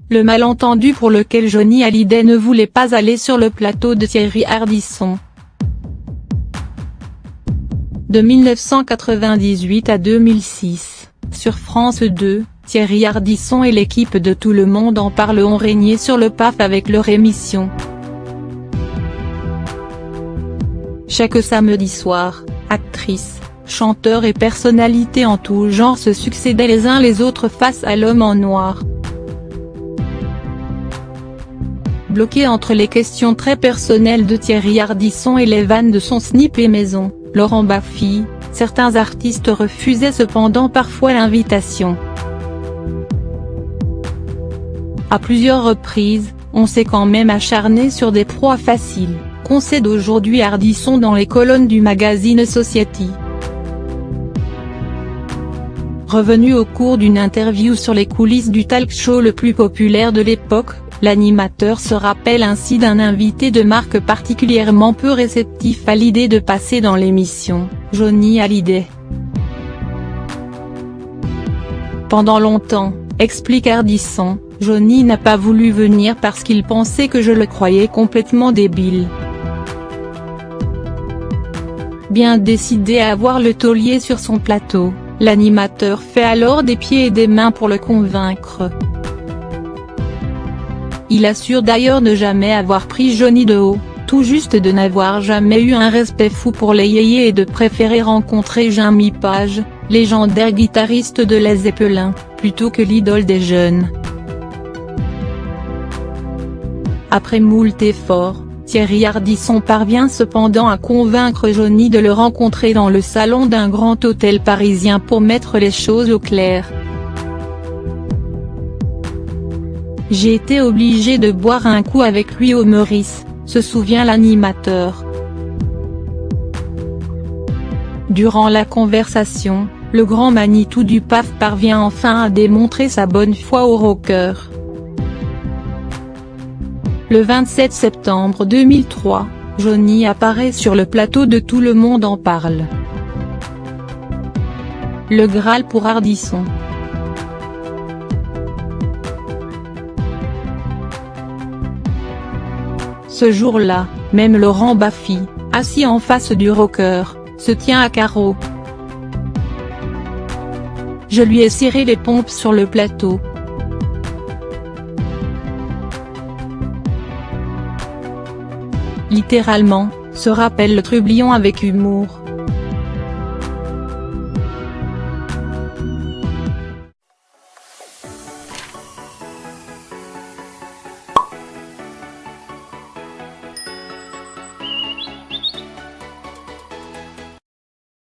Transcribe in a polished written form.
le malentendu pour lequel Johnny Hallyday ne voulait pas aller sur le plateau de Thierry Ardisson. De 1998 à 2006, sur France 2, Thierry Ardisson et l'équipe de Tout le monde en parle ont régné sur le PAF avec leur émission. Chaque samedi soir, actrices, chanteurs et personnalités en tout genre se succédaient les uns les autres face à l'homme en noir. Bloqué entre les questions très personnelles de Thierry Ardisson et les vannes de son snippet maison, Laurent Baffy, certains artistes refusaient cependant parfois l'invitation. À plusieurs reprises, on s'est quand même acharné sur des proies faciles, concède aujourd'hui Ardisson dans les colonnes du magazine Society. Revenu au cours d'une interview sur les coulisses du talk show le plus populaire de l'époque, l'animateur se rappelle ainsi d'un invité de marque particulièrement peu réceptif à l'idée de passer dans l'émission, Johnny Hallyday. Pendant longtemps, explique Ardisson, Johnny n'a pas voulu venir parce qu'il pensait que je le croyais complètement débile. Bien décidé à avoir le taulier sur son plateau, l'animateur fait alors des pieds et des mains pour le convaincre. Il assure d'ailleurs ne jamais avoir pris Johnny de haut, tout juste de n'avoir jamais eu un respect fou pour les yéyés et de préférer rencontrer Jimmy Page, légendaire guitariste de Led Zeppelin, plutôt que l'idole des jeunes. Après moult efforts, Thierry Ardisson parvient cependant à convaincre Johnny de le rencontrer dans le salon d'un grand hôtel parisien pour mettre les choses au clair. « J'ai été obligé de boire un coup avec lui au Meurice », se souvient l'animateur. Durant la conversation, le grand Manitou du PAF parvient enfin à démontrer sa bonne foi aux rockers. Le 27 septembre 2003, Johnny apparaît sur le plateau de Tout le monde en parle. Le Graal pour Ardisson. Ce jour-là, même Laurent Baffy, assis en face du rocker, se tient à carreau. Je lui ai serré les pompes sur le plateau. Littéralement, se rappelle le trublion avec humour.